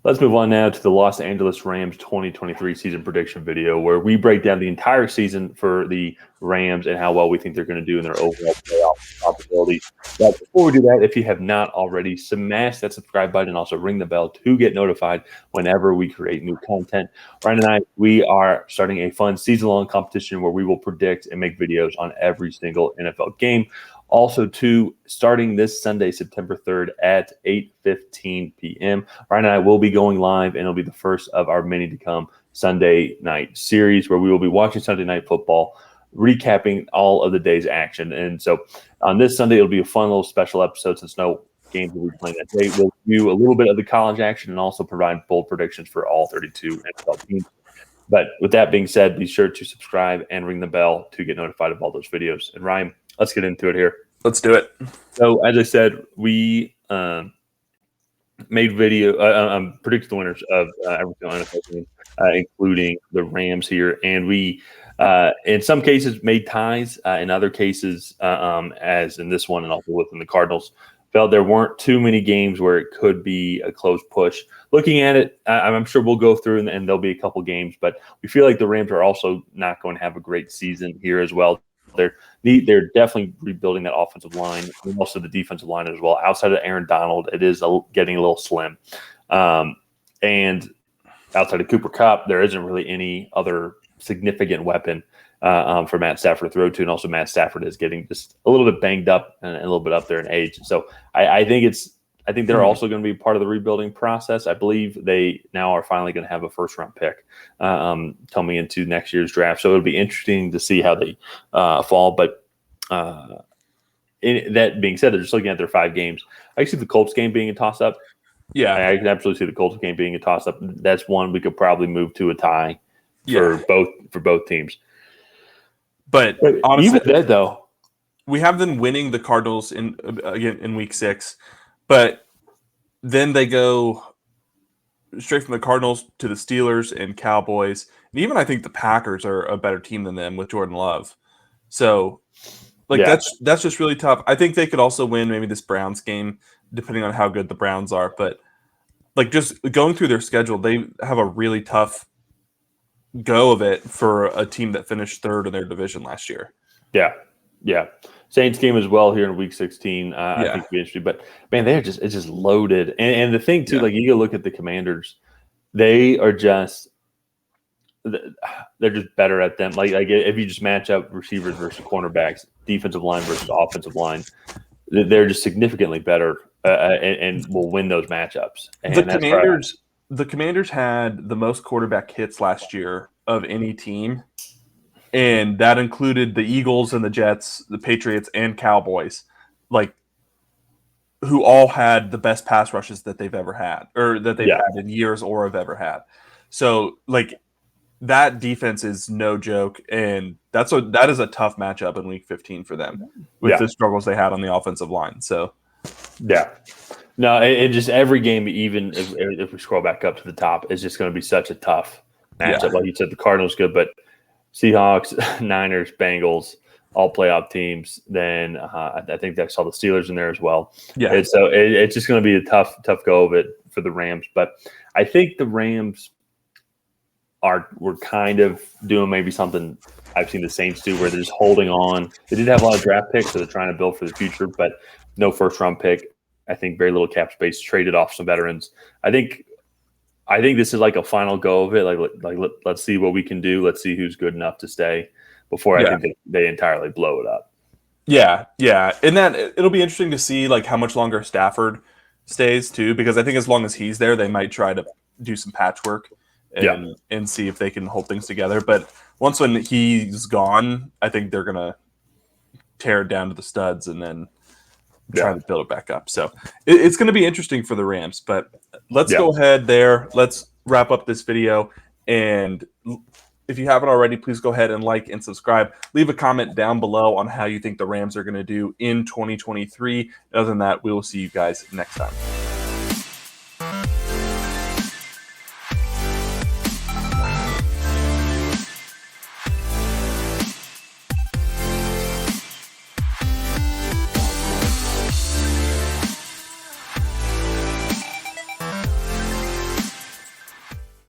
Let's move on now to the Los Angeles Rams 2023 season prediction video, where we break down the entire season for the Rams and how well we think they're going to do in their overall playoff possibilities. But before we do that, if you have not already, smash that subscribe button and also ring the bell to get notified whenever we create new content. Ryan and I, we are starting a fun season-long competition where we will predict and make videos on every single NFL game. Also, too, starting this Sunday, September 3rd at 8:15 p.m., Ryan and I will be going live, and it'll be the first of our many to come Sunday night series where we will be watching Sunday Night Football, recapping all of the day's action. And so on this Sunday, it'll be a fun little special episode since no games will be playing that day. We'll do a little bit of the college action and also provide bold predictions for all 32 NFL teams. But with that being said, be sure to subscribe and ring the bell to get notified of all those videos. And Ryan, let's get into it here. Let's do it. So, as I said, we made predicted the winners of every single NFL game, including the Rams here. And we, in some cases, made ties. In other cases, as in this one and also within the Cardinals, felt there weren't too many games where it could be a close push. Looking at it, I'm sure we'll go through and there'll be a couple games, but we feel like the Rams are also not going to have a great season here as well. They're definitely rebuilding that offensive line, and also the defensive line as well. Outside of Aaron Donald, it is getting a little slim. And outside of Cooper Kupp, there isn't really any other significant weapon for Matt Stafford to throw to. And also Matt Stafford is getting just a little bit banged up and a little bit up there in age. So I think they're also going to be part of the rebuilding process. I believe they now are finally going to have a first-round pick coming into next year's draft. So it'll be interesting to see how they fall. But that being said, they're just looking at their 5 games. I see the Colts game being a toss-up. Yeah. I can absolutely see the Colts game being a toss-up. That's one we could probably move to a tie for both teams. But honestly, even that, though, we have them winning the Cardinals in week 6. But then they go straight from the Cardinals to the Steelers and Cowboys. And even I think the Packers are a better team than them with Jordan Love. So, that's just really tough. I think they could also win maybe this Browns game, depending on how good the Browns are. But, just going through their schedule, they have a really tough go of it for a team that finished 3rd in their division last year. Yeah. Saints game as well here in week 16. I think it'll be interesting. But, man, it's just loaded. And the thing, too, you go look at the Commanders, they are just – they're just better at them. If you just match up receivers versus cornerbacks, defensive line versus offensive line, they're just significantly better and will win those matchups. And the Commanders had the most quarterback hits last year of any team. And that included the Eagles and the Jets, the Patriots and Cowboys, who all had the best pass rushes that they've ever had, or that they've had in years or have ever had. So, that defense is no joke, and that is a tough matchup in Week 15 for them with the struggles they had on the offensive line. So, no, it just every game, even if we scroll back up to the top, is just going to be such a tough matchup. Like you said, the Cardinals good, but Seahawks, Niners, Bengals, all playoff teams. Then I think I saw the Steelers in there as well. Yeah. And so it's just going to be a tough go of it for the Rams. But I think the Rams were kind of doing maybe something I've seen the Saints do, where they're just holding on. They did have a lot of draft picks, so they're trying to build for the future, but no first-round pick. I think very little cap space, traded off some veterans. I think this is a final go of it. Let's see what we can do. Let's see who's good enough to stay before I think they entirely blow it up. Yeah. And that it'll be interesting to see how much longer Stafford stays too, because I think as long as he's there, they might try to do some patchwork and see if they can hold things together. But once when he's gone, I think they're gonna tear it down to the studs and then try to build it back up. So it's going to be interesting for the Rams, but let's go ahead there. Let's wrap up this video. And if you haven't already, please go ahead and like and subscribe. Leave a comment down below on how you think the Rams are going to do in 2023. Other than that, we will see you guys next time.